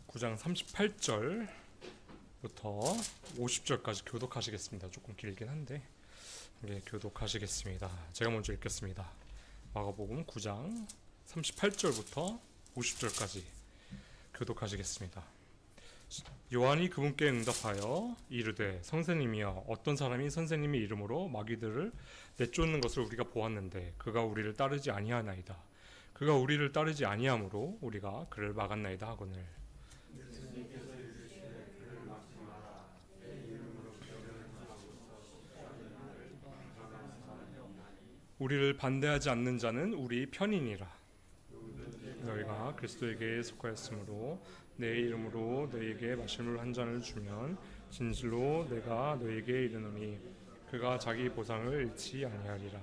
9장 38절부터 50절까지 교독하시겠습니다. 조금 길긴 한데 교독하시겠습니다. 제가 먼저 읽겠습니다. 마가복음 9장 38절부터 50절까지 교독하시겠습니다. 요한이 그분께 응답하여 이르되 선생님이여 어떤 사람이 선생님의 이름으로 마귀들을 내쫓는 것을 우리가 보았는데 그가 우리를 따르지 아니하나이다. 그가 우리를 따르지 아니하므로 우리가 그를 막았나이다 하거늘. 우리를 반대하지 않는 자는 우리 편이니라. 너희가 그리스도에게 속하였으므로 내 이름으로 너희에게 마실 한 잔을 주면 진실로 내가 너희에게 이르노니 그가 자기 보상을 잃지 아니하리라.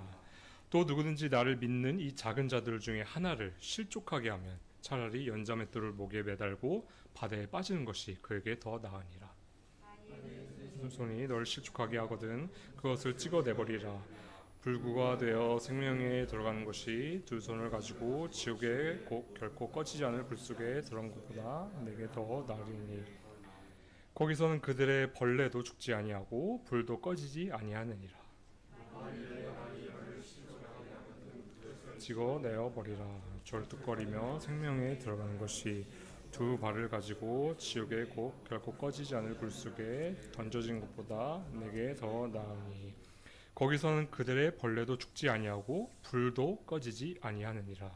또 누구든지 나를 믿는 이 작은 자들 중에 하나를 실족하게 하면 차라리 연자맷돌을 목에 매달고 바다에 빠지는 것이 그에게 더 나으니라. 손이 너를 실족하게 하거든 그것을 찍어내버리라. 불구가 되어 생명에 들어가는 것이 두 손을 가지고 지옥에 결코 꺼지지 않을 불 속에 들어간 것보다 내게 더 나으리니 거기서는 그들의 벌레도 죽지 아니하고 불도 꺼지지 아니하느니라. 찍어내어 버리라. 절뚝거리며 생명에 들어가는 것이 두 발을 가지고 지옥에 결코 꺼지지 않을 불 속에 던져진 것보다 내게 더 나으니 거기서는 그들의 벌레도 죽지 아니하고 불도 꺼지지 아니하느니라.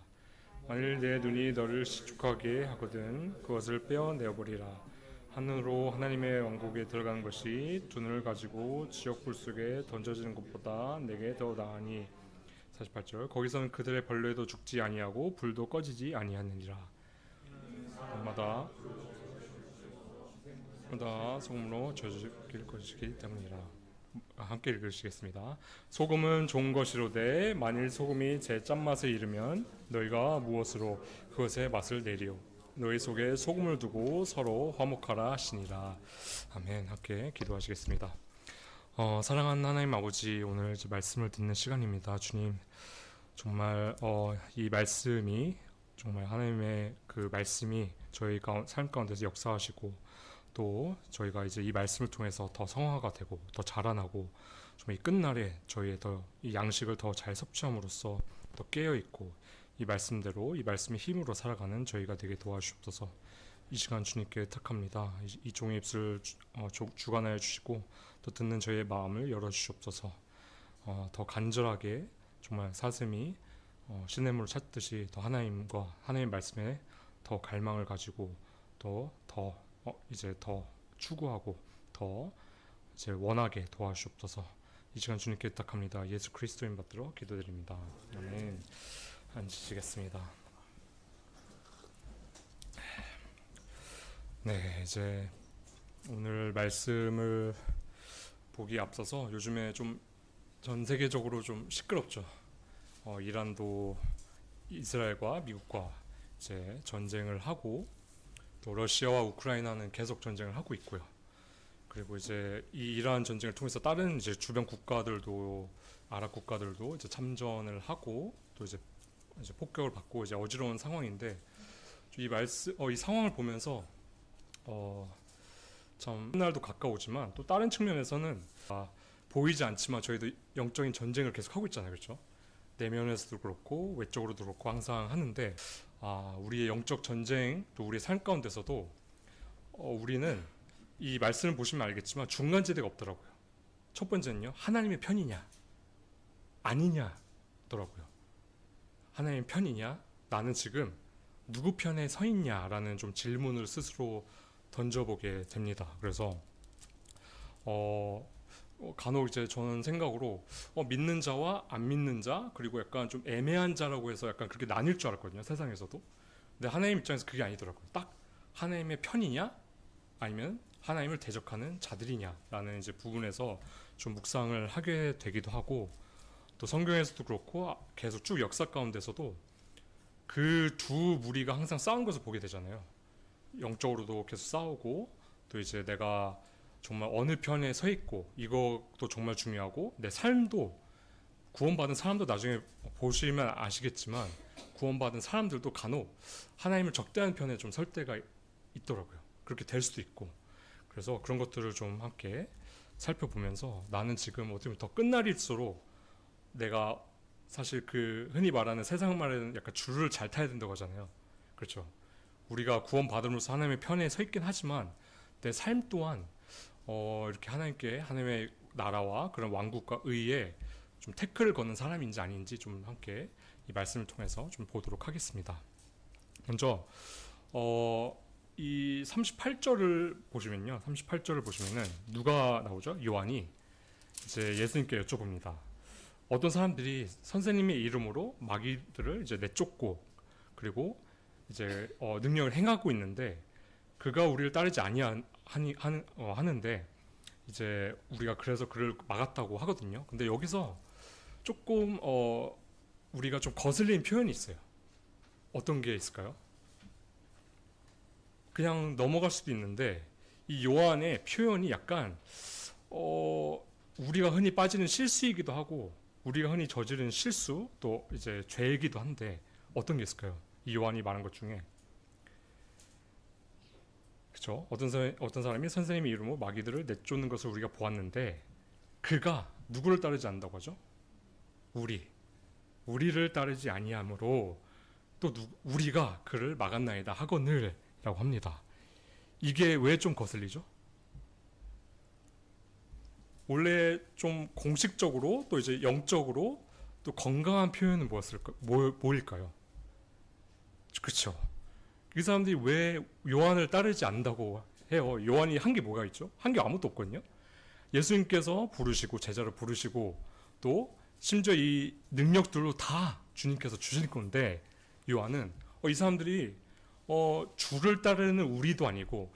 만일 내 눈이 너를 시축하게 하거든 그것을 빼어내어버리라. 하늘로 하나님의 왕국에 들어가는 것이 두 눈을 가지고 지옥 불 속에 던져지는 것보다 내게 더 나으니 48절 거기서는 그들의 벌레도 죽지 아니하고 불도 꺼지지 아니하느니라. 밤마다 소금으로 젖을 것이기 때문이라. 함께 읽으시겠습니다. 소금은 좋은 것이로되 만일 소금이 제 짠맛을 잃으면 너희가 무엇으로 그것의 맛을 내리오. 너희 속에 소금을 두고 서로 화목하라 하시니라. 아멘. 함께 기도하시겠습니다. 사랑하는 하나님 아버지, 오늘 이제 말씀을 듣는 시간입니다. 주님, 정말 이 말씀이 정말 하나님의 그 말씀이 저희 삶 가운데서 역사하시고 또 저희가 이제 이 말씀을 통해서 더 성화가 되고 더 자라나고 정말 이 끝날에 저희의 이 양식을 더 잘 섭취함으로써 더 깨어 있고 이 말씀대로 이 말씀의 힘으로 살아가는 저희가 되게 도와주옵소서. 이 시간 주님께 택합니다. 이 종의 입술을 주관하여 주시고 또 듣는 저희의 마음을 열어주시옵소서. 더 간절하게 정말 사슴이 시냇물을 찾듯이 더 하나님의 말씀에 더 갈망을 가지고 이제 더 추구하고 더 이제 원하게 도와주옵소서. 이 시간 주님께 부탁합니다. 예수 그리스도인 받들어 기도드립니다. 아멘. 앉으시겠습니다. 네, 이제 오늘 말씀을 보기 앞서서 요즘에 좀 전 세계적으로 좀 시끄럽죠. 이란도 이스라엘과 미국과 이제 전쟁을 하고 또 러시아와 우크라이나는 계속 전쟁을 하고 있고요. 그리고 이제 이 이란 전쟁을 통해서 다른 이제 주변 국가들도 아랍 국가들도 이제 참전을 하고 또 이제 폭격을 받고 이제 어지러운 상황인데 이 상황을 보면서 참 끝날도 가까우지만 또 다른 측면에서는 보이지 않지만 저희도 영적인 전쟁을 계속 하고 있잖아요, 그렇죠? 내면에서도 그렇고 외적으로도 그렇고 항상 하는데 우리의 영적 전쟁 또 우리의 삶 가운데서도 우리는 이 말씀을 보시면 알겠지만 중간지대가 없더라고요. 첫 번째는요, 하나님의 편이냐 아니냐더라고요. 하나님의 편이냐, 나는 지금 누구 편에 서 있냐라는 좀 질문을 스스로 던져보게 됩니다. 그래서 간혹 이제 저는 생각으로 믿는 자와 안 믿는 자 그리고 약간 좀 애매한 자라고 해서 약간 그렇게 나뉠 줄 알았거든요, 세상에서도. 근데 하나님 입장에서 그게 아니더라고요. 딱 하나님의 편이냐 아니면 하나님을 대적하는 자들이냐라는 이제 부분에서 좀 묵상을 하게 되기도 하고 또 성경에서도 그렇고 계속 쭉 역사 가운데서도 그 두 무리가 항상 싸운 것을 보게 되잖아요. 영적으로도 계속 싸우고 또 이제 내가 정말 어느 편에 서 있고 이것도 정말 중요하고 내 삶도 구원받은 사람도 나중에 보시면 아시겠지만 구원받은 사람들도 간혹 하나님을 적대하는 편에 좀 설 때가 있더라고요. 그렇게 될 수도 있고. 그래서 그런 것들을 좀 함께 살펴보면서 나는 지금 어떻게 보면 더 끝날일수록 내가 사실 그 흔히 말하는 세상 말에는 약간 줄을 잘 타야 된다고 하잖아요. 그렇죠. 우리가 구원 받음으로써 하나님의 편에 서 있긴 하지만 내 삶 또한 이렇게 하나님의 나라와 그런 왕국과 의에 좀 태클을 거는 사람인지 아닌지 좀 함께 이 말씀을 통해서 좀 보도록 하겠습니다. 먼저 이 38절을 보시면요. 38절을 보시면은 누가 나오죠? 요한이 이제 예수님께 여쭤봅니다. 어떤 사람들이 선생님의 이름으로 마귀들을 이제 내쫓고 그리고 이제 능력을 행하고 있는데 그가 우리를 따르지 하는데 이제 우리가 그래서 그를 막았다고 하거든요. 근데 여기서 조금 우리가 좀 거슬린 표현이 있어요. 어떤 게 있을까요? 그냥 넘어갈 수도 있는데 이 요한의 표현이 약간 우리가 흔히 빠지는 실수이기도 하고 우리가 흔히 저지른 실수 또 이제 죄이기도 한데 어떤 게 있을까요? 이 요한이 말한 것 중에 그렇죠? 어떤 사람이 선생님의 이름으로 마귀들을 내쫓는 것을 우리가 보았는데 그가 누구를 따르지 않는다고 하죠? 우리를 따르지 아니하므로 또 우리가 그를 막았나이다 하거늘 라고 합니다. 이게 왜 좀 거슬리죠? 원래 좀 공식적으로 또 이제 영적으로 또 건강한 표현은 뭐일까요? 그렇죠. 이 사람들이 왜 요한을 따르지 않는다고 해요? 요한이 한 게 뭐가 있죠? 한 게 아무것도 없거든요. 예수님께서 부르시고 제자를 부르시고 또 심지어 이 능력들로 다 주님께서 주실 건데 요한은 이 사람들이 주를 따르는 우리도 아니고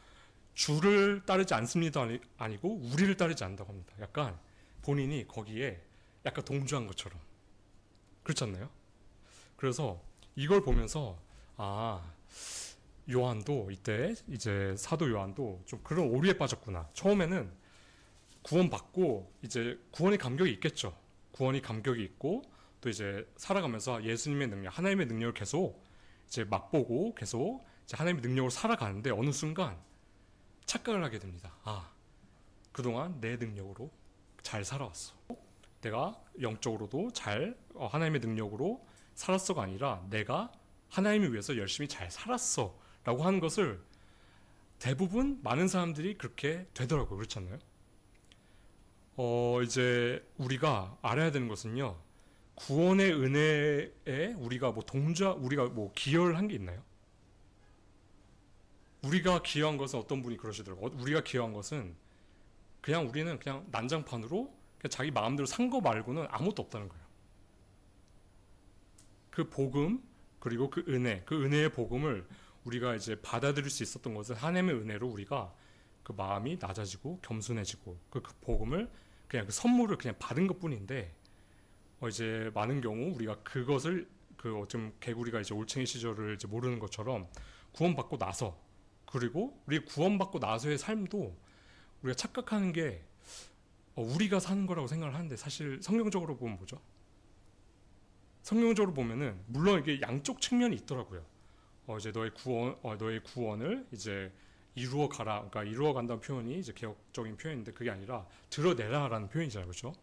주를 따르지 않습니다 아니고 우리를 따르지 않는다고 합니다. 약간 본인이 거기에 약간 동조한 것처럼 그렇지 않나요? 그래서 이걸 보면서 요한도 이때 이제 사도 요한도 좀 그런 오류에 빠졌구나. 처음에는 구원받고 이제 구원의 감격이 있겠죠. 구원이 감격이 있고 또 이제 살아가면서 예수님의 능력, 하나님의 능력을 계속 이제 맛보고 계속 이제 하나님의 능력으로 살아가는데 어느 순간 착각을 하게 됩니다. 그동안 내 능력으로 잘 살아왔어. 내가 영적으로도 잘 하나님의 능력으로 살았어가 아니라 내가 하나님을 위해서 열심히 잘 살았어 라고 하는 것을 대부분 많은 사람들이 그렇게 되더라고요. 그렇지 않나요? 이제 우리가 알아야 되는 것은요. 구원의 은혜에 우리가 우리가 기여를 한 게 있나요? 우리가 기여한 것은 어떤 분이 그러시더라고요. 우리가 기여한 것은 우리는 그냥 난장판으로 그냥 자기 마음대로 산 거 말고는 아무것도 없다는 거예요. 그 복음 그리고 그 은혜의 복음을 우리가 이제 받아들일 수 있었던 것은 하나님의 은혜로 우리가 그 마음이 낮아지고 겸손해지고 그 복음을 그냥 그 선물을 그냥 받은 것뿐인데 이제 많은 경우 우리가 그것을 어쩜 개구리가 이제 올챙이 시절을 이제 모르는 것처럼 구원받고 나서 그리고 우리 구원받고 나서의 삶도 우리가 착각하는 게 우리가 사는 거라고 생각을 하는데 사실 성경적으로 보면 뭐죠? 성경적으로 보면은 물론 이게 양쪽 측면이 있더라고요. 이제 너의 구원을 이제 이루어 가라. 그러니까 이루어 간다는 표현이 이제 개혁적인 표현인데 그게 아니라 드러내라라는 표현이잖아요, 그렇죠?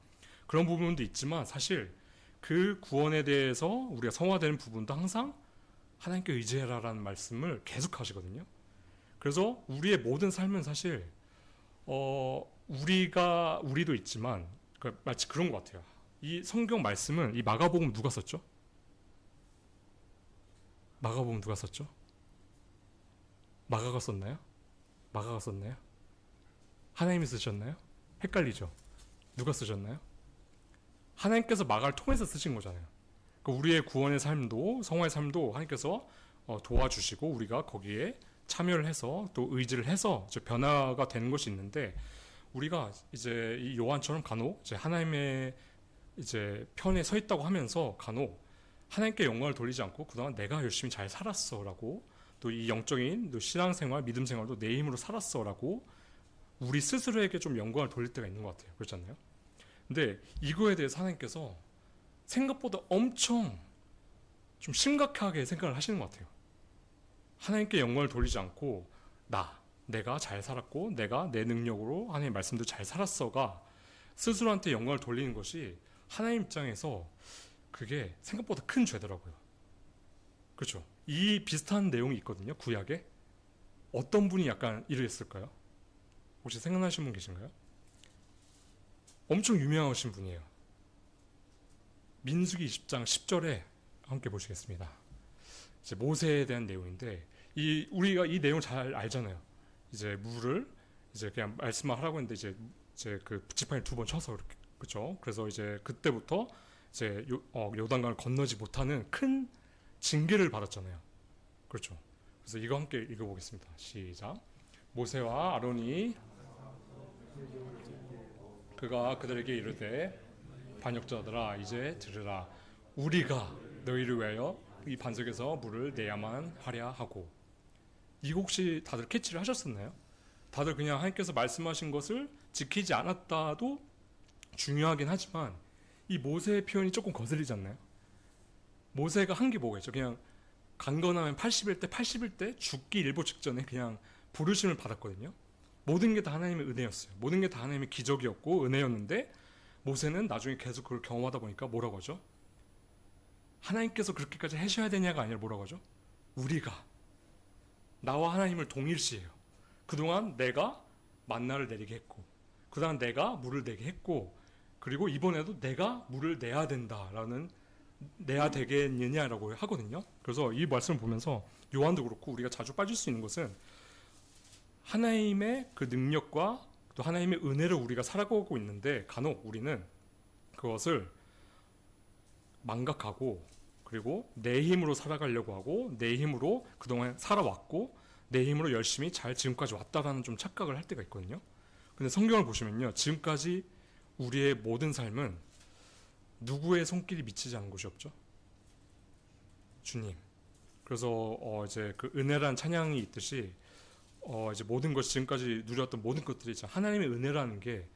그런 부분도 있지만 사실 그 구원에 대해서 우리가 성화되는 부분도 항상 하나님께 의지해라라는 말씀을 계속 하시거든요. 그래서 우리의 모든 삶은 사실 우리도 있지만 마치 그런 것 같아요. 이 성경 말씀은 이 마가복음 누가 썼죠? 마가복음 누가 썼죠? 마가가 썼나요? 하나님이 쓰셨나요? 헷갈리죠? 누가 쓰셨나요? 하나님께서 마가를 통해서 쓰신 거잖아요. 그러니까 우리의 구원의 삶도 성화의 삶도 하나님께서 도와주시고 우리가 거기에 참여를 해서 또 의지를 해서 이제 변화가 되는 것이 있는데 우리가 이제 이 요한처럼 간혹 이제 하나님의 이제 편에 서 있다고 하면서 간혹 하나님께 영광을 돌리지 않고 그동안 내가 열심히 잘 살았어라고 또 이 영적인 또 신앙생활, 믿음 생활도 내 힘으로 살았어라고 우리 스스로에게 좀 영광을 돌릴 때가 있는 것 같아요. 그렇지 않나요? 근데 이거에 대해서 하나님께서 생각보다 엄청 좀 심각하게 생각을 하시는 것 같아요. 하나님께 영광을 돌리지 않고 내가 잘 살았고 내가 내 능력으로 하나님의 말씀도 잘 살았어가 스스로한테 영광을 돌리는 것이 하나님 입장에서 그게 생각보다 큰 죄더라고요. 그렇죠? 이 비슷한 내용이 있거든요. 구약에 어떤 분이 약간 이랬을까요? 혹시 생각나시는 분 계신가요? 엄청 유명하신 분이에요. 민수기 20장 10절에 함께 보시겠습니다. 이제 모세에 대한 내용인데 우리가 이 내용 잘 알잖아요. 이제 물을 이제 그냥 말씀만 하라고 했는데 이제 그 지팡이 2번 쳐서 그렇게 그렇죠. 그래서 이제 그때부터 이제 요단강을 건너지 못하는 큰 징계를 받았잖아요. 그렇죠. 그래서 이거 함께 읽어보겠습니다. 시작. 모세와 아론이 그가 그들에게 이르되 반역자들아 이제 들으라 우리가 너희를 위하여 이 반석에서 물을 내야만 하랴 하고 이거 혹시 다들 캐치를 하셨었나요? 다들 그냥 하나님께서 말씀하신 것을 지키지 않았다도 중요하긴 하지만 이 모세의 표현이 조금 거슬리지 않나요? 모세가 한 게 뭐가 있죠? 그냥 강건하면 80일 때 죽기 일보 직전에 그냥 부르심을 받았거든요. 모든 게 다 하나님의 은혜였어요. 모든 게 다 하나님의 기적이었고 은혜였는데 모세는 나중에 계속 그걸 경험하다 보니까 뭐라고 하죠? 하나님께서 그렇게까지 하셔야 되냐가 아니라 뭐라고 하죠? 우리가 나와 하나님을 동일시해요. 그동안 내가 만나를 내리게 했고 그동안 내가 물을 내게 했고 그리고 이번에도 내가 물을 내야 된다라는 내야 되겠느냐라고 하거든요. 그래서 이 말씀을 보면서 요한도 그렇고 우리가 자주 빠질 수 있는 것은 하나님의 그 능력과 또 하나님의 은혜를 우리가 살아가고 있는데 간혹 우리는 그것을 망각하고 그리고 내 힘으로 살아가려고 하고 내 힘으로 그동안 살아왔고 내 힘으로 열심히 잘 지금까지 왔다라는 좀 착각을 할 때가 있거든요. 근데 성경을 보시면요. 지금까지 우리의 모든 삶은 누구의 손길이 미치지 않은 곳이 없죠. 주님. 그래서 이제 그 은혜란 찬양이 있듯이 이제 모든 것이 지금까지 누렸던 모든 것들이 하나님의 은혜라는 게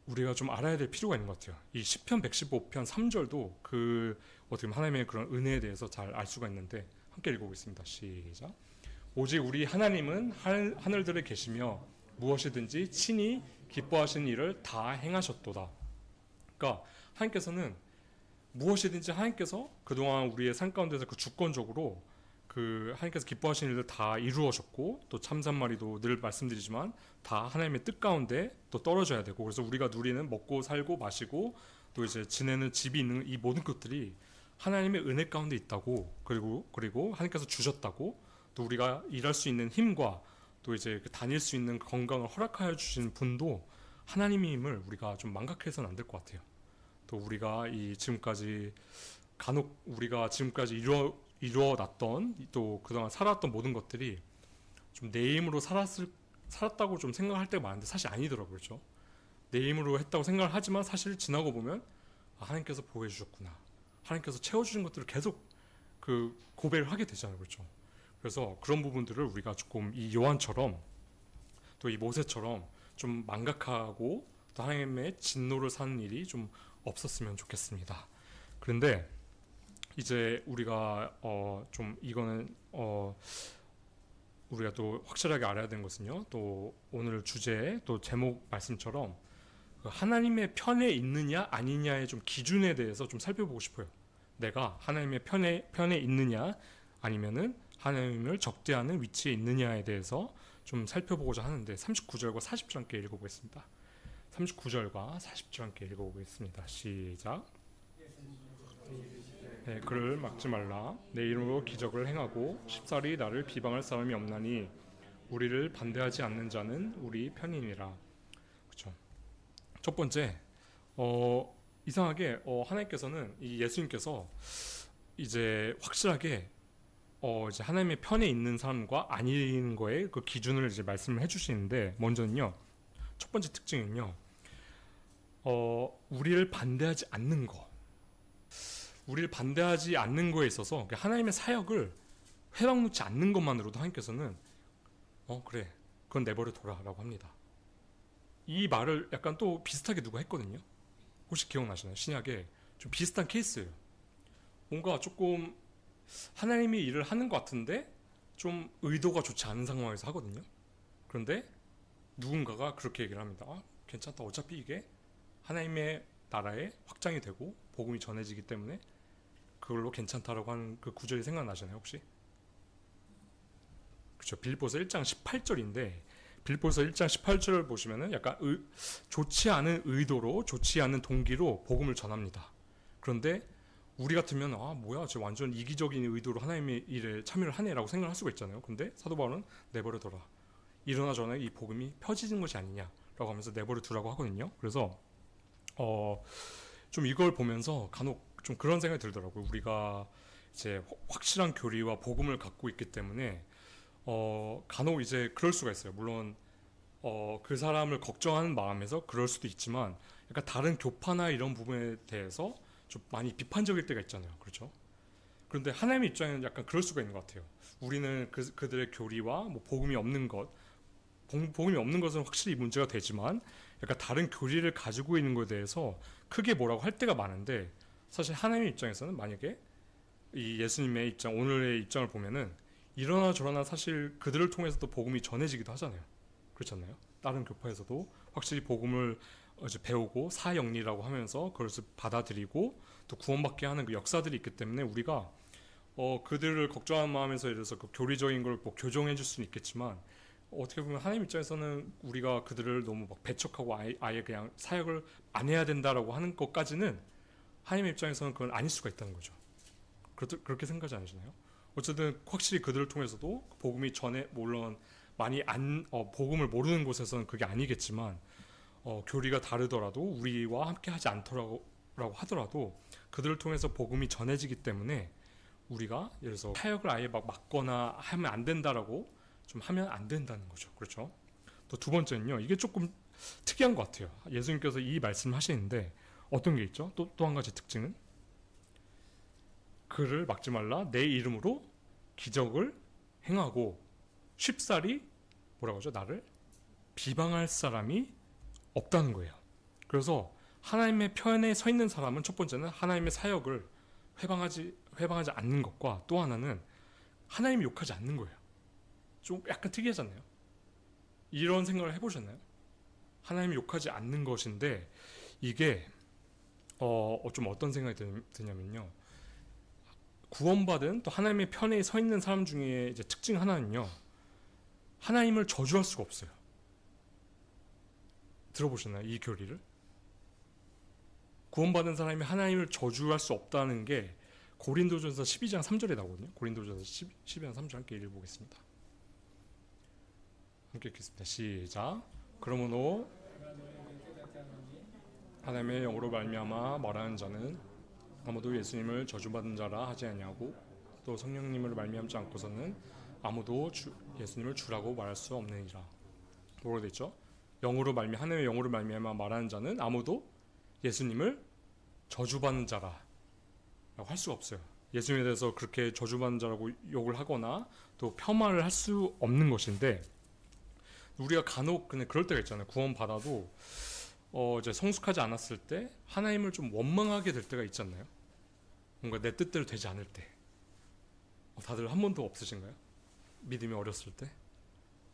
우리가 좀 알아야 될 필요가 있는 것 같아요. 이 시편 115편 3절도 그 어떻게 보면 하나님의 그런 은혜에 대해서 잘 알 수가 있는데 함께 읽어보겠습니다. 시작. 오직 우리 하나님은 하늘들에 계시며 무엇이든지 친히 기뻐하시는 일을 다 행하셨도다. 그러니까 하나님께서는 무엇이든지 하나님께서 그동안 우리의 삶 가운데서 그 주권적으로 그 하나님께서 기뻐하시는 일을 다 이루어졌고 또 참삼마리도 늘 말씀드리지만 다 하나님의 뜻 가운데 또 떨어져야 되고 그래서 우리가 누리는 먹고 살고 마시고 또 이제 지내는 집이 있는 이 모든 것들이 하나님의 은혜 가운데 있다고 그리고 하나님께서 주셨다고 또 우리가 일할 수 있는 힘과 또 이제 다닐 수 있는 건강을 허락하여 주신 분도 하나님임을 우리가 좀 망각해서는 안 될 것 같아요. 또 우리가 지금까지 간혹 우리가 지금까지 이루어놨던 또 그동안 살아왔던 모든 것들이 좀 내 힘으로 살았다고 좀 생각할 때가 많은데 사실 아니더라고요. 그렇죠? 내 힘으로 했다고 생각을 하지만 사실 지나고 보면 하나님께서 보호해 주셨구나. 하나님께서 채워주신 것들을 계속 그 고백을 하게 되잖아요. 그렇죠? 그래서 그런 부분들을 우리가 조금 이 요한처럼 또 이 모세처럼 좀 망각하고 또 하나님의 진노를 사는 일이 좀 없었으면 좋겠습니다. 그런데 이제 우리가 좀 이거는 우리가 또 확실하게 알아야 되는 것은요. 또 오늘 주제 또 제목 말씀처럼 하나님의 편에 있느냐 아니냐의 좀 기준에 대해서 좀 살펴보고 싶어요. 내가 하나님의 편에 있느냐 아니면은 하나님을 적대하는 위치에 있느냐에 대해서 좀 살펴보고자 하는데 39절과 40절 함께 읽어보겠습니다. 39절과 40절 함께 읽어보겠습니다. 시작. 네, 그를 막지 말라. 내 이름으로 기적을 행하고 쉽사리 나를 비방할 사람이 없나니 우리를 반대하지 않는 자는 우리 편이니라. 그렇죠. 첫 번째, 이상하게 하나님께서는 이 예수님께서 이제 확실하게 이제 하나님의 편에 있는 사람과 아닌 거에 그 기준을 이제 말씀을 해주시는데 먼저는요. 첫 번째 특징은요. 우리를 반대하지 않는 거. 우리를 반대하지 않는 거에 있어서 하나님의 사역을 회방 놓지 않는 것만으로도 하나님께서는 그래 그건 내버려 둬라라고 합니다. 이 말을 약간 또 비슷하게 누가 했거든요. 혹시 기억나시나요? 신약에 좀 비슷한 케이스예요. 뭔가 조금 하나님이 일을 하는 것 같은데 좀 의도가 좋지 않은 상황에서 하거든요. 그런데 누군가가 그렇게 얘기를 합니다. 괜찮다. 어차피 이게 하나님의 나라의 확장이 되고 복음이 전해지기 때문에 그걸로 괜찮다라고 하는 그 구절이 생각나시나요 혹시? 그렇죠. 빌립보서 1장 18절인데 빌립보서 1장 18절을 보시면은 약간 좋지 않은 의도로 좋지 않은 동기로 복음을 전합니다. 그런데 우리 같으면 뭐야 저 완전 이기적인 의도로 하나님의 일에 참여를 하네라고 생각할 수가 있잖아요. 근데 사도 바울은 내버려둬라. 이러나 저러나 이 복음이 펴지는 것이 아니냐라고 하면서 내버려두라고 하거든요. 그래서 좀 이걸 보면서 간혹 좀 그런 생각이 들더라고요. 우리가 이제 확실한 교리와 복음을 갖고 있기 때문에 간혹 이제 그럴 수가 있어요. 물론 그 사람을 걱정하는 마음에서 그럴 수도 있지만 약간 다른 교파나 이런 부분에 대해서 좀 많이 비판적일 때가 있잖아요. 그렇죠? 그런데 하나님의 입장에는 약간 그럴 수가 있는 것 같아요. 우리는 그들의 교리와 뭐 복음이 없는 것은 확실히 문제가 되지만 약간 다른 교리를 가지고 있는 것에 대해서 크게 뭐라고 할 때가 많은데 사실 하나님의 입장에서는 만약에 이 예수님의 입장, 오늘의 입장을 보면은 이러나 저러나 사실 그들을 통해서도 복음이 전해지기도 하잖아요. 그렇지 않나요? 다른 교파에서도 확실히 복음을 이제 배우고 사형리라고 하면서 그것을 받아들이고 또 구원받게 하는 그 역사들이 있기 때문에 우리가 그들을 걱정하는 마음에서 예를 들어서 그 교리적인 걸 뭐 교정해 줄 수는 있겠지만 어떻게 보면 하나님 입장에서는 우리가 그들을 너무 막 배척하고 아예 그냥 사역을 안 해야 된다라고 하는 것까지는 하나님 입장에서는 그건 아닐 수가 있다는 거죠. 그렇게 생각하지 않으시나요? 어쨌든 확실히 그들을 통해서도 복음이 물론 많이 복음을 모르는 곳에서는 그게 아니겠지만 교리가 다르더라도 우리와 함께 하지 않더라고 하더라도 그들을 통해서 복음이 전해지기 때문에 우리가 예를 들어서 사역을 아예 막 막거나 하면 안 된다라고 좀 하면 안 된다는 거죠. 그렇죠? 또 두 번째는요. 이게 조금 특이한 것 같아요. 예수님께서 이 말씀을 하시는데 어떤 게 있죠? 또 한 가지 특징은 그를 막지 말라 내 이름으로 기적을 행하고 쉽사리 뭐라고 하죠? 나를 비방할 사람이 없다는 거예요. 그래서 하나님의 편에 서 있는 사람은 첫 번째는 하나님의 사역을 회방하지 않는 것과 또 하나는 하나님이 욕하지 않는 거예요. 좀 약간 특이하잖아요. 이런 생각을 해보셨나요? 하나님이 욕하지 않는 것인데 이게 좀 어떤 생각이 드냐면요. 구원받은 또 하나님의 편에 서 있는 사람 중에 이제 특징 하나는요. 하나님을 저주할 수가 없어요. 들어보셨나요? 이 교리를? 구원받은 사람이 하나님을 저주할 수 없다는 게 고린도전서 12장 3절에 나오거든요. 고린도전서 12장 3절 함께 읽어보겠습니다. 함께 읽겠습니다. 시작. 그러므로 하나님의 영으로 말미암아 말하는 자는 아무도 예수님을 저주받은 자라 하지 아니하고 또 성령님을 말미암지 않고서는 아무도 예수님을 주라고 말할 수 없느니라. 뭐로 되어 있죠? 하나님의 영으로 말미암아 말하는 자는 아무도 예수님을 저주받는 자라 라고 할 수가 없어요. 예수님에 대해서 그렇게 저주받는 자라고 욕을 하거나 또 폄하를 할 수 없는 것인데 우리가 간혹 그냥 그럴 때가 있잖아요. 구원받아도 이제 성숙하지 않았을 때 하나님을 좀 원망하게 될 때가 있지 않나요? 뭔가 내 뜻대로 되지 않을 때. 다들 한 번도 없으신가요? 믿음이 어렸을 때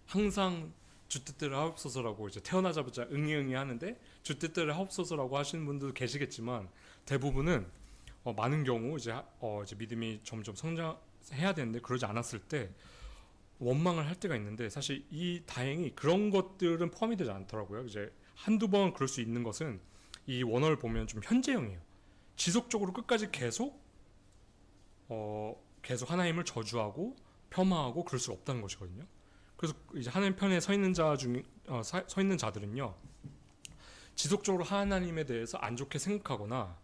항상 주 뜻대로 하옵소서라고 이제 태어나자마자 응이응이 하는데 주 뜻대로 하옵소서라고 하시는 분들도 계시겠지만 대부분은 많은 경우 이제 믿음이 점점 성장해야 되는데 그러지 않았을 때 원망을 할 때가 있는데 사실 다행히 그런 것들은 포함이 되지 않더라고요. 이제 한두 번 그럴 수 있는 것은 이 원어를 보면 좀 현재형이에요. 지속적으로 끝까지 계속 하나님을 저주하고 폄하하고 그럴 수 없다는 것이거든요. 그래서 이제 하나님 편에 서 있는 서 있는 자들은요. 지속적으로 하나님에 대해서 안 좋게 생각하거나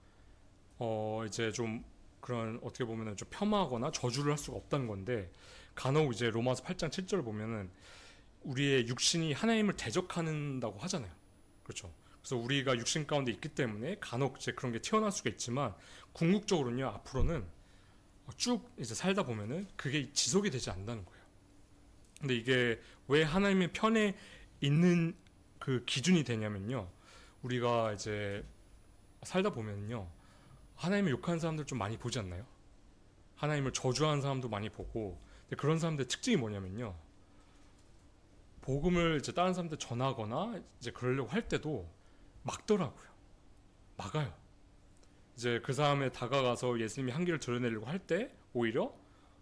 이제 좀 그런 어떻게 보면은 좀 폄하하거나 저주를 할 수가 없다는 건데 간혹 이제 로마서 8장 7절 보면은 우리의 육신이 하나님을 대적한다고 하잖아요. 그렇죠. 그래서 우리가 육신 가운데 있기 때문에 간혹 이제 그런 게 튀어나올 수가 있지만 궁극적으로는요. 앞으로는 쭉 이제 살다 보면은 그게 지속이 되지 않는다는 거예요. 근데 이게 왜 하나님의 편에 있는 그 기준이 되냐면요. 우리가 이제 살다 보면요. 하나님을 욕하는 사람들 좀 많이 보지 않나요? 하나님을 저주하는 사람도 많이 보고 근데 그런 사람들의 특징이 뭐냐면요. 복음을 이제 다른 사람들 전하거나 이제 그러려고 할 때도 막더라고요. 막아요. 이제 그 사람에 다가가서 예수님이 한계를 드러내려고 할 때 오히려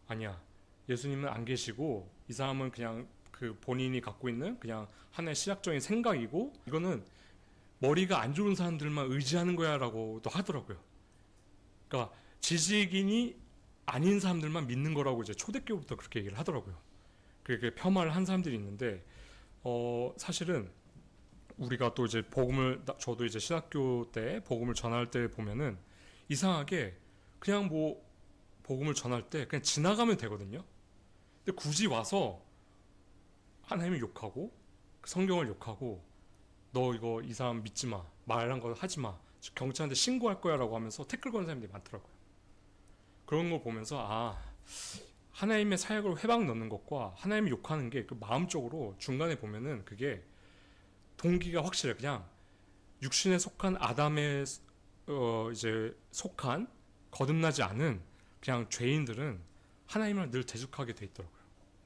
아니야. 예수님은 안 계시고 이 사람은 그냥 그 본인이 갖고 있는 그냥 하나의 신학적인 생각이고 이거는 머리가 안 좋은 사람들만 의지하는 거야라고도 하더라고요. 그러니까 지식인이 아닌 사람들만 믿는 거라고 이제 초대교부터 그렇게 얘기를 하더라고요. 그렇게 폄하를 한 사람들이 있는데 사실은 우리가 또 이제 복음을 저도 이제 신학교 때 복음을 전할 때 보면은 이상하게 그냥 뭐 복음을 전할 때 그냥 지나가면 되거든요. 근데 굳이 와서 하나님을 욕하고 성경을 욕하고 너 이거 이 사람 믿지 마, 말한 거 하지 마, 경찰한테 신고할 거야라고 하면서 태클 거는 사람들이 많더라고요. 그런 걸 보면서 하나님의 사역을 회방 넣는 것과 하나님을 욕하는 게 그 마음적으로 중간에 보면은 그게 동기가 확실해. 그냥 육신에 속한 아담에 이제 속한 거듭나지 않은 그냥 죄인들은 하나님을 늘 대적하게 돼 있더라고요.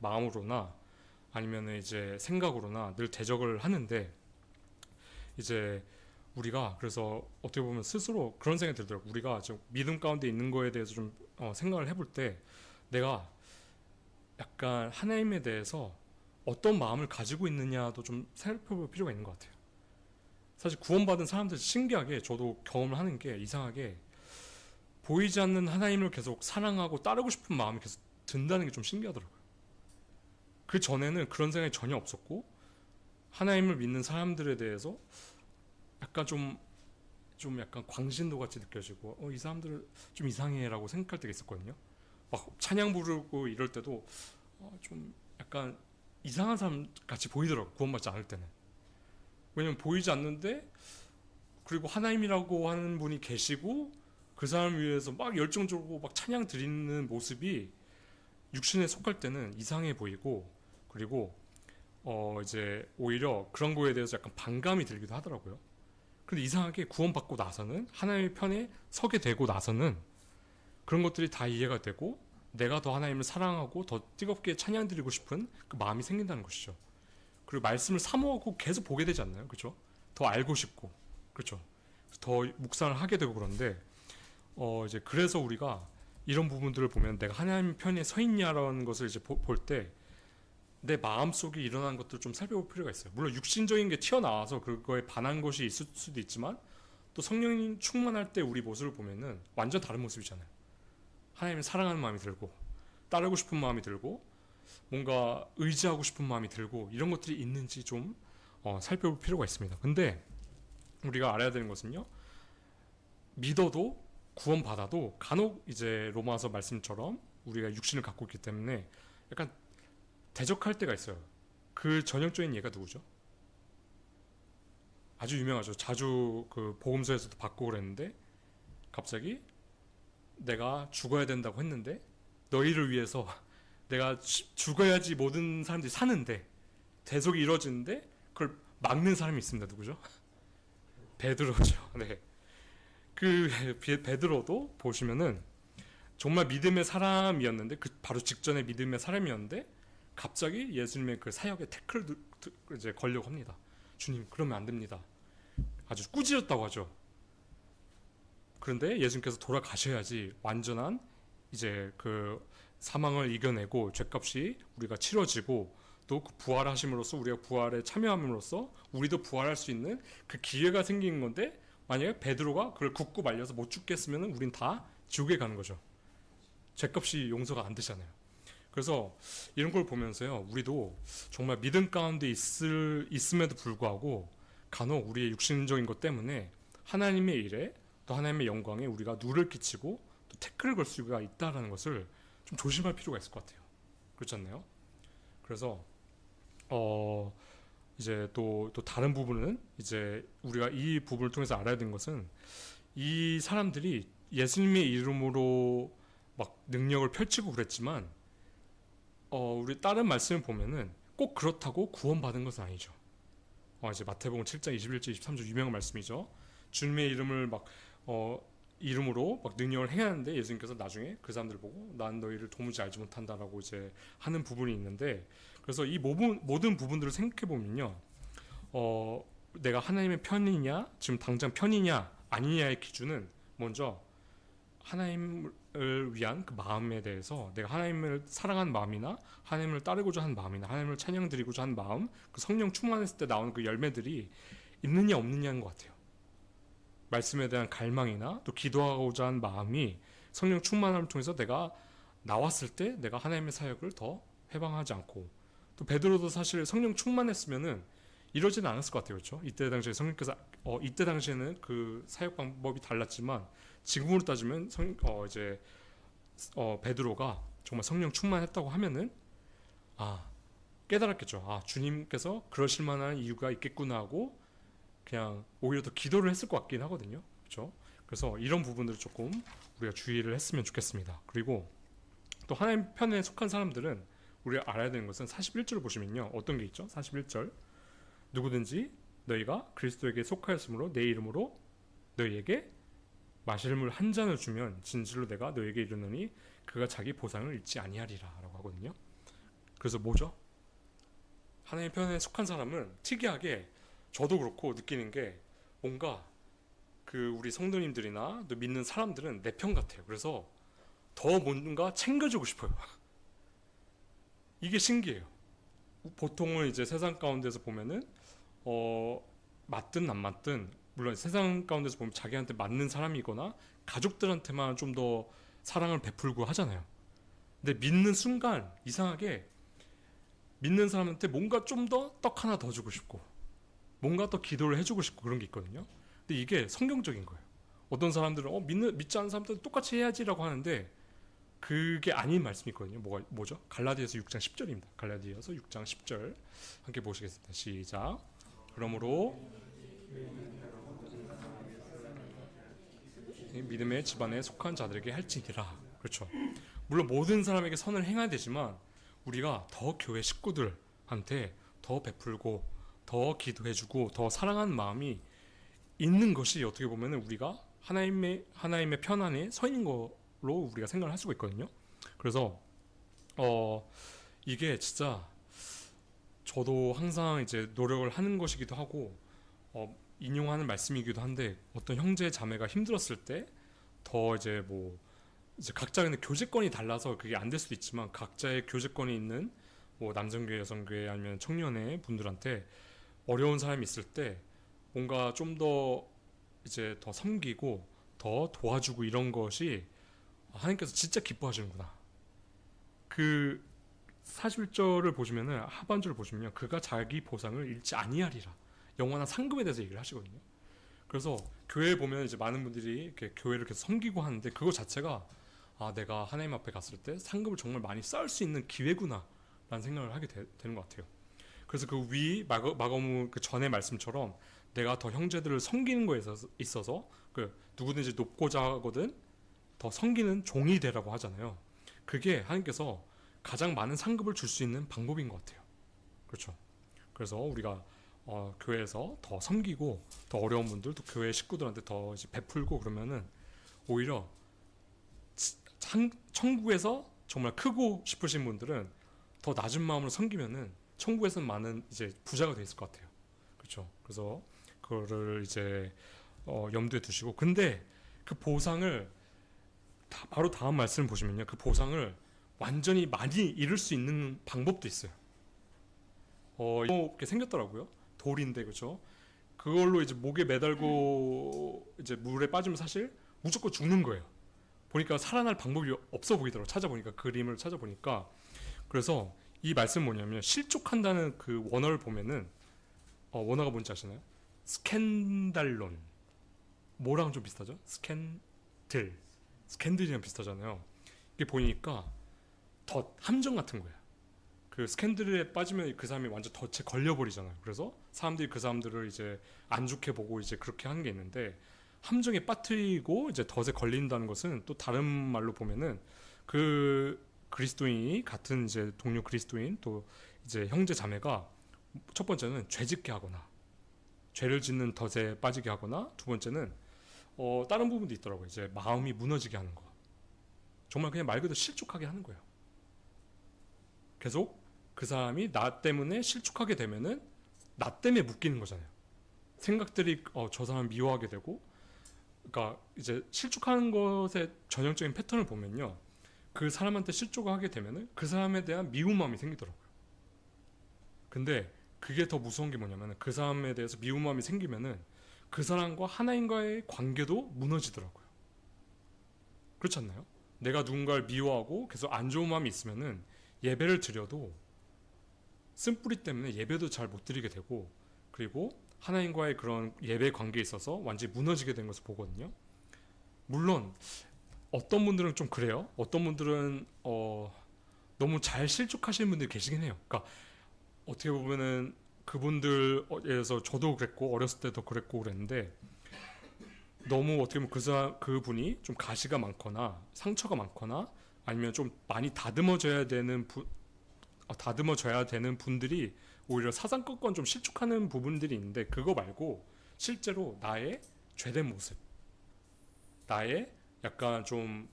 마음으로나 아니면 이제 생각으로나 늘 대적을 하는데 이제 우리가 그래서 어떻게 보면 스스로 그런 생각이 들더라고요. 우리가 지금 믿음 가운데 있는 거에 대해서 좀 생각을 해볼 때 내가 약간 하나님에 대해서 어떤 마음을 가지고 있느냐도 좀 살펴볼 필요가 있는 것 같아요. 사실 구원받은 사람들 신기하게 저도 경험을 하는 게 이상하게 보이지 않는 하나님을 계속 사랑하고 따르고 싶은 마음이 계속 든다는 게 좀 신기하더라고요. 그 전에는 그런 생각이 전혀 없었고 하나님을 믿는 사람들에 대해서 약간 좀 약간 광신도 같이 느껴지고 이 사람들 좀 이상해라고 생각할 때가 있었거든요. 막 찬양 부르고 이럴 때도 좀 약간 이상한 사람 같이 보이더라고요. 구원받지 않을 때는. 왜냐면 보이지 않는데 그리고 하나님이라고 하는 분이 계시고 그 사람을 위해서 막 열정적으로 막 찬양 드리는 모습이 육신에 속할 때는 이상해 보이고 그리고 이제 오히려 그런 거에 대해서 약간 반감이 들기도 하더라고요. 근데 이상하게 구원받고 나서는 하나님의 편에 서게 되고 나서는 그런 것들이 다 이해가 되고 내가 더 하나님을 사랑하고 더 뜨겁게 찬양 드리고 싶은 그 마음이 생긴다는 것이죠. 그리고 말씀을 사모하고 계속 보게 되지 않나요? 그렇죠? 더 알고 싶고 그렇죠? 더 묵상을 하게 되고 그런데 이제 그래서 우리가 이런 부분들을 보면 내가 하나님 편에 서 있냐라는 것을 이제 볼 때 내 마음 속에 일어나는 것들을 좀 살펴볼 필요가 있어요. 물론 육신적인 게 튀어나와서 그거에 반한 것이 있을 수도 있지만 또 성령님 충만할 때 우리 모습을 보면은 완전 다른 모습이잖아요. 하나님을 사랑하는 마음이 들고 따르고 싶은 마음이 들고 뭔가 의지하고 싶은 마음이 들고 이런 것들이 있는지 좀 살펴볼 필요가 있습니다. 근데 우리가 알아야 되는 것은요. 믿어도 구원받아도 간혹 이제 로마서 말씀처럼 우리가 육신을 갖고 있기 때문에 약간 대적할 때가 있어요. 그 전형적인 예가 누구죠? 아주 유명하죠. 자주 그 복음서에서도 받고 그랬는데 갑자기 내가 죽어야 된다고 했는데 너희를 위해서 내가 죽어야지 모든 사람들이 사는데 대속이 이루어지는데 그걸 막는 사람이 있습니다. 누구죠? 베드로죠. 네. 그 베드로도 보시면은 정말 믿음의 사람이었는데 그 바로 직전에 믿음의 사람이었는데 갑자기 예수님의 그 사역에 태클을 이제 걸려고 합니다. 주님 그러면 안 됩니다. 아주 꾸짖었다고 하죠. 그런데 예수님께서 돌아가셔야지 완전한 이제 그 사망을 이겨내고 죄값이 우리가 치러지고 또 그 부활하심으로써 우리가 부활에 참여함으로써 우리도 부활할 수 있는 그 기회가 생긴 건데 만약에 베드로가 그걸 굳고 말려서 못 죽겠으면 우린 다 지옥에 가는 거죠. 죄값이 용서가 안 되잖아요. 그래서 이런 걸 보면서요, 우리도 정말 믿음 가운데 있음에도 불구하고 간혹 우리의 육신적인 것 때문에 하나님의 일에 또 하나님의 영광에 우리가 누를 끼치고 또 태클을 걸 수가 있다는 것을 좀 조심할 필요가 있을 것 같아요. 그렇지 않나요? 그래서 이제 또 다른 부분은 이제 우리가 이 부분을 통해서 알아야 되는 것은 이 사람들이 예수님의 이름으로 막 능력을 펼치고 그랬지만 우리 다른 말씀을 보면은 꼭 그렇다고 구원받은 것은 아니죠. 이제 마태복음 7장 21절 23절 유명한 말씀이죠. 주님의 이름을 막 이름으로 막 능력을 행하는데 예수님께서 나중에 그 사람들을 보고 난 너희를 도무지 알지 못한다라고 이제 하는 부분이 있는데, 그래서 이 모든 부분들을 생각해 보면요, 내가 하나님의 편이냐, 지금 당장 편이냐 아니냐의 기준은 먼저 하나님을 위한 그 마음에 대해서, 내가 하나님을 사랑하는 마음이나 하나님을 따르고자 하는 마음이나 하나님을 찬양드리고자 하는 마음, 그 성령 충만했을 때 나오는 그 열매들이 있느냐 없느냐인 것 같아요. 말씀에 대한 갈망이나 또 기도하고자 하는 마음이 성령 충만함을 통해서 내가 나왔을 때 내가 하나님의 사역을 더 해방하지 않고, 또 베드로도 사실 성령 충만했으면은 이러지는 않았을 것 같아요. 그렇죠? 이때 당시에 성령께서 이때 당시에는 그 사역 방법이 달랐지만 지금으로 따지면 베드로가 정말 성령 충만했다고 하면은 깨달았겠죠. 주님께서 그러실 만한 이유가 있겠구나 하고 그냥 오히려 더 기도를 했을 것 같긴 하거든요. 그렇죠? 그래서 이런 부분들을 조금 우리가 주의를 했으면 좋겠습니다. 그리고 또 하나님 편에 속한 사람들은 우리가 알아야 되는 것은 41절을 보시면요, 어떤 게 있죠? 41절, 누구든지 너희가 그리스도에게 속하였으므로 내 이름으로 너희에게 마실 물 한 잔을 주면 진실로 내가 너희에게 이르노니 그가 자기 보상을 잃지 아니하리라 라고 하거든요. 그래서 뭐죠? 하나님 편에 속한 사람은 특이하게 저도 그렇고 느끼는 게, 뭔가 그 우리 성도님들이나 또 믿는 사람들은 내 편 같아요. 그래서 더 뭔가 챙겨주고 싶어요. 이게 신기해요. 보통은 이제 세상 가운데서 보면은 맞든 안 맞든, 물론 세상 가운데서 보면 자기한테 맞는 사람이거나 가족들한테만 좀 더 사랑을 베풀고 하잖아요. 근데 믿는 순간 이상하게 믿는 사람한테 뭔가 좀 더 떡 하나 더 주고 싶고 뭔가 더 기도를 해주고 싶고 그런 게 있거든요. 근데 이게 성경적인 거예요. 어떤 사람들은 믿지 않는 사람들은 똑같이 해야지라고 하는데 그게 아닌 말씀이 있거든요. 뭐죠? 갈라디아서 6장 10절입니다. 갈라디아서 6장 10절 함께 보시겠습니다. 시작. 그러므로 믿음의 집안에 속한 자들에게 할지니라. 그렇죠. 물론 모든 사람에게 선을 행해야 되지만 우리가 더 교회 식구들한테 더 베풀고 더 기도해주고 더 사랑하는 마음이 있는 것이 어떻게 보면 우리가 하나님의 편 안에 서 있는 거로 우리가 생각을 할 수가 있거든요. 그래서 이게 진짜 저도 항상 이제 노력을 하는 것이기도 하고 인용하는 말씀이기도 한데, 어떤 형제 자매가 힘들었을 때 더 이제 이제 각자의 교제권이 달라서 그게 안 될 수도 있지만 각자의 교제권이 있는 남성교회, 여성교회 아니면 청년회 분들한테 어려운 사람이 있을 때 뭔가 좀 더 이제 더 섬기고 더 도와주고 이런 것이 하나님께서 진짜 기뻐하시는구나. 그 41절을 보시면은 하반절을 보시면 그가 자기 보상을 잃지 아니하리라, 영원한 상급에 대해서 얘기를 하시거든요. 그래서 교회에 보면 이제 많은 분들이 이렇게 교회를 계속 섬기고 하는데 그거 자체가 내가 하나님 앞에 갔을 때 상급을 정말 많이 쌓을 수 있는 기회구나 라는 생각을 하게 되는 것 같아요. 그래서 그 위 마가복음 그 전의 말씀처럼 내가 더 형제들을 섬기는 거에 있어서 그 누구든지 높고자 하거든 더 섬기는 종이 되라고 하잖아요. 그게 하나님께서 가장 많은 상급을 줄 수 있는 방법인 것 같아요. 그렇죠. 그래서 우리가 교회에서 더 섬기고 더 어려운 분들, 또 교회 식구들한테 더 베풀고 그러면은 오히려 천국에서 정말 크고 싶으신 분들은 더 낮은 마음으로 섬기면은 천국에서는 많은 이제 부자가 돼 있을 것 같아요. 그렇죠. 그래서 그거를 이제 염두에 두시고, 근데 그 보상을 바로 다음 말씀 보시면요, 그 보상을 완전히 많이 잃을 수 있는 방법도 있어요. 이렇게 생겼더라고요. 돌인데, 그렇죠. 그걸로 이제 목에 매달고 이제 물에 빠지면 사실 무조건 죽는 거예요. 보니까 살아날 방법이 없어 보이더라고요. 찾아보니까, 그림을 찾아보니까. 그래서 이 말씀 뭐냐면 실족한다는 그 원어를 보면은 원어가 뭔지 아시나요? 스캔달론, 뭐랑 좀 비슷하죠? 스캔들이랑 비슷하잖아요. 이게 보니까 더 함정 같은 거예요. 그 스캔들에 빠지면 그 사람이 완전 덫에 걸려버리잖아요. 그래서 사람들이 그 사람들을 이제 안 좋게 보고 이제 그렇게 하는 게 있는데, 함정에 빠뜨리고 이제 덫에 걸린다는 것은 또 다른 말로 보면은 그 그리스도인이, 같은 이제 동료 그리스도인 또 이제 형제 자매가 첫 번째는 죄짓게 하거나 죄를 짓는 덫에 빠지게 하거나, 두 번째는 다른 부분도 있더라고요. 이제 마음이 무너지게 하는 거. 정말 그냥 말 그대로 실족하게 하는 거예요. 계속 그 사람이 나 때문에 실족하게 되면은 나 때문에 묶이는 거잖아요. 생각들이 저 사람 미워하게 되고, 그러니까 이제 실족하는 것의 전형적인 패턴을 보면요, 그 사람한테 실족을 하게 되면은 그 사람에 대한 미운 마음이 생기더라고요. 근데 그게 더 무서운 게 뭐냐면 그 사람에 대해서 미운 마음이 생기면은 그 사람과 하나님과의 관계도 무너지더라고요. 그렇지 않나요? 내가 누군가를 미워하고 계속 안 좋은 마음이 있으면은 예배를 드려도 쓴뿌리 때문에 예배도 잘 못 드리게 되고, 그리고 하나님과의 그런 예배 관계에 있어서 완전히 무너지게 된 것을 보거든요. 물론 어떤 분들은 좀 그래요. 어떤 분들은 너무 잘 실족하시는 분들이 계시긴 해요. 그러니까 어떻게 보면은 그분들에서 저도 그랬고 어렸을 때도 그랬고 그랬는데, 너무 어떻게 보면 그분이 좀 가시가 많거나 상처가 많거나 아니면 좀 많이 다듬어져야 되는 분들이 오히려 사상권권 좀 실축하는 부분들이 있는데, 그거 말고 실제로 나의 죄된 모습, 나의 약간 좀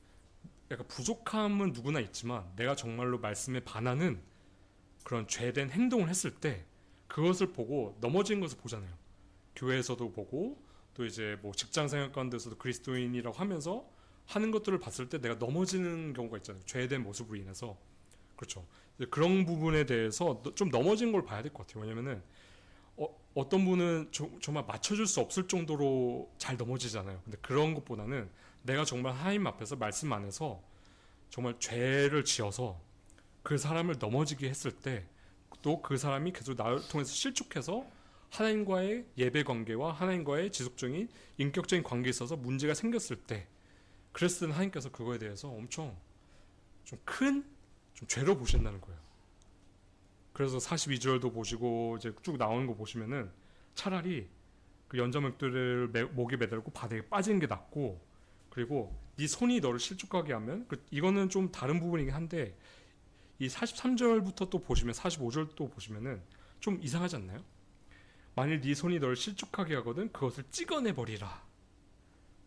약간 부족함은 누구나 있지만 내가 정말로 말씀에 반하는 그런 죄된 행동을 했을 때 그것을 보고 넘어진 것을 보잖아요. 교회에서도 보고 또 이제 뭐 직장 생활 가운데서도 그리스도인이라고 하면서 하는 것들을 봤을 때 내가 넘어지는 경우가 있잖아요. 죄된 모습으로 인해서. 그렇죠. 그런 부분에 대해서 좀 넘어진 걸 봐야 될 것 같아요. 왜냐면은 어떤 분은 정말 맞춰줄 수 없을 정도로 잘 넘어지잖아요. 근데 그런 것보다는 내가 정말 하나님 앞에서 말씀 안에서 정말 죄를 지어서 그 사람을 넘어지게 했을 때, 또 그 사람이 계속 나를 통해서 실축해서 하나님과의 예배 관계와 하나님과의 지속적인 인격적인 관계에 있어서 문제가 생겼을 때, 그랬을 때는 하나님께서 그거에 대해서 엄청 좀 큰 좀 죄로 보신다는 거예요. 그래서 42절도 보시고 이제 쭉 나오는 거 보시면은 차라리 그 연자맥들을 목에 매달고 바닥에 빠지는 게 낫고, 그리고 네 손이 너를 실족하게 하면 이거는 좀 다른 부분이긴 한데, 이 43절부터 또 보시면 45절 또 보시면은 좀 이상하지 않나요? 만일 네 손이 너를 실족하게 하거든 그것을 찍어내 버리라.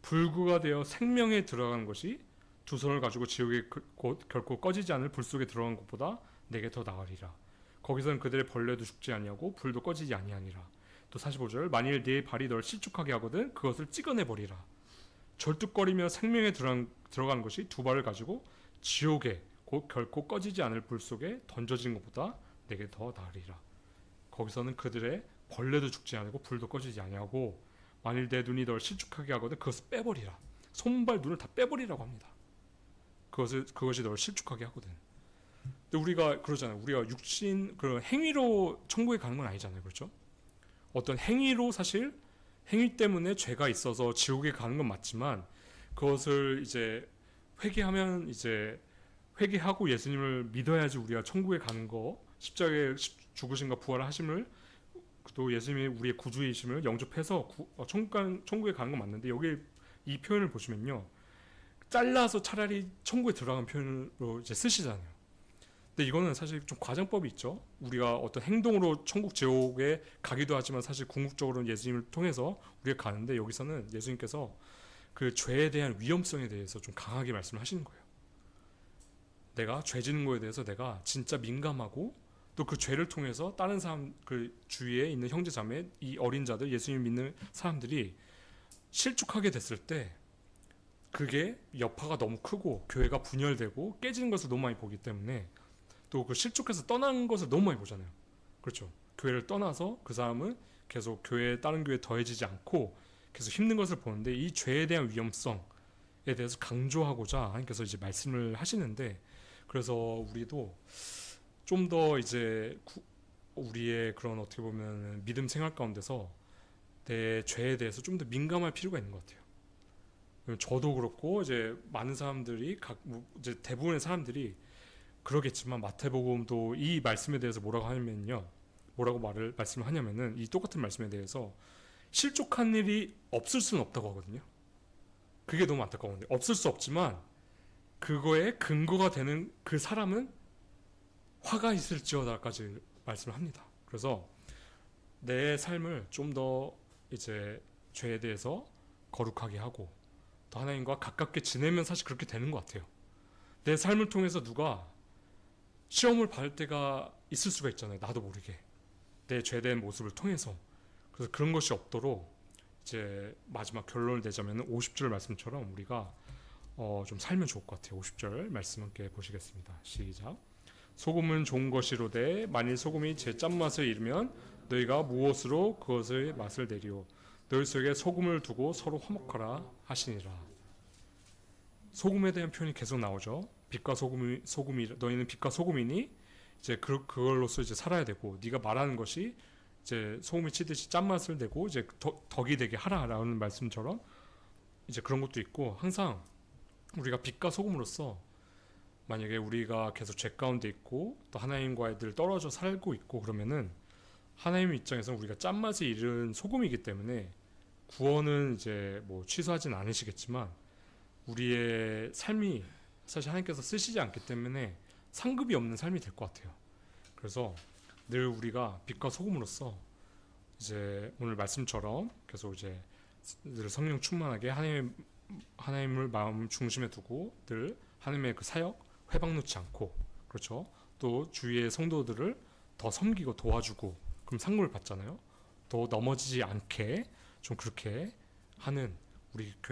불구가 되어 생명에 들어가는 것이 두 손을 가지고 지옥에 곧 결코 꺼지지 않을 불 속에 들어간 것보다 내게 더 나으리라. 거기서는 그들의 벌레도 죽지 아니하고 불도 꺼지지 아니하니라. 또 45절, 만일 네 발이 널 실족하게 하거든 그것을 찍어내 버리라. 절뚝거리며 생명에 들어가는 것이 두 발을 가지고 지옥에 곧 결코 꺼지지 않을 불 속에 던져진 것보다 내게 더 나으리라. 거기서는 그들의 벌레도 죽지 않고 불도 꺼지지 아니하고, 만일 내 눈이 널 실족하게 하거든 그것을 빼버리라. 손발 눈을 다 빼버리라고 합니다. 그것이 널 실족하게 하거든. 근데 우리가 그러잖아요. 우리가 육신 그런 행위로 천국에 가는 건 아니잖아요. 그렇죠? 어떤 행위로 사실 행위 때문에 죄가 있어서 지옥에 가는 건 맞지만, 그것을 이제 회개하면 이제 회개하고 예수님을 믿어야지 우리가 천국에 가는 거, 십자가에 죽으신과 부활하심을, 또 예수님이 우리의 구주이심을 영접해서 천국에 가는 건 맞는데, 여기 이 표현을 보시면요, 잘라서 차라리 천국에 들어간 표현으로 이제 쓰시잖아요. 근데 이거는 사실 좀 과정법이 있죠. 우리가 어떤 행동으로 천국 지옥에 가기도 하지만 사실 궁극적으로는 예수님을 통해서 우리가 가는데, 여기서는 예수님께서 그 죄에 대한 위험성에 대해서 좀 강하게 말씀을 하시는 거예요. 내가 죄 짓는 거에 대해서 내가 진짜 민감하고, 또 그 죄를 통해서 다른 사람, 그 주위에 있는 형제 자매, 이 어린 자들, 예수님 믿는 사람들이 실족하게 됐을 때 그게 여파가 너무 크고 교회가 분열되고 깨지는 것을 너무 많이 보기 때문에, 또 그 실족해서 떠난 것을 너무 많이 보잖아요. 그렇죠? 교회를 떠나서 그 사람은 계속 다른 교회에 더해지지 않고 계속 힘든 것을 보는데, 이 죄에 대한 위험성에 대해서 강조하고자 하나님께서 이제 말씀을 하시는데, 그래서 우리도 좀 더 이제 우리의 그런 어떻게 보면 믿음 생활 가운데서 내 죄에 대해서 좀 더 민감할 필요가 있는 것 같아요. 저도 그렇고 이제 많은 사람들이 이제 대부분의 사람들이 그러겠지만, 마태복음도 이 말씀에 대해서 뭐라고 말씀을 하냐면은, 이 똑같은 말씀에 대해서 실족한 일이 없을 수는 없다고 하거든요. 그게 너무 안타까운데, 없을 수 없지만 그거에 근거가 되는 그 사람은 화가 있을지어다까지 말씀을 합니다. 그래서 내 삶을 좀 더 이제 죄에 대해서 거룩하게 하고 또 하나님과 가깝게 지내면 사실 그렇게 되는 것 같아요. 내 삶을 통해서 누가 시험을 받을 때가 있을 수가 있잖아요. 나도 모르게 내 죄된 모습을 통해서. 그래서 그런 것이 없도록 이제 마지막 결론을 내자면 50절 말씀처럼 우리가 좀 살면 좋을 것 같아요. 50절 말씀 함께 보시겠습니다. 시작. 소금은 좋은 것이로되 만일 소금이 제 짠맛을 잃으면 너희가 무엇으로 그것의 맛을 내리오. 너희 속에 소금을 두고 서로 화목하라 하시니라. 소금에 대한 표현이 계속 나오죠. 빛과 소금이 너희는 빛과 소금이니 이제 그걸로서 이제 살아야 되고, 네가 말하는 것이 이제 소금이 치듯이 짠맛을 내고 이제 덕이 되게 하라라는 말씀처럼 이제 그런 것도 있고, 항상 우리가 빛과 소금으로서 만약에 우리가 계속 죄 가운데 있고 또 하나님과의 늘 떨어져 살고 있고 그러면은 하나님 입장에서는 우리가 짠맛을 잃은 소금이기 때문에 구원은 이제 뭐 취소하진 않으시겠지만 우리의 삶이 사실 하나님께서 쓰시지 않기 때문에 상급이 없는 삶이 될 것 같아요. 그래서 늘 우리가 빛과 소금으로서 이제 오늘 말씀처럼 계속 이제 늘 성령 충만하게 하나님을 마음 중심에 두고 늘 하나님의 그 사역 회방 놓지 않고, 그렇죠, 또 주위의 성도들을 더 섬기고 도와주고 그럼 상급을 받잖아요. 더 넘어지지 않게 좀 그렇게 하는 우리 교회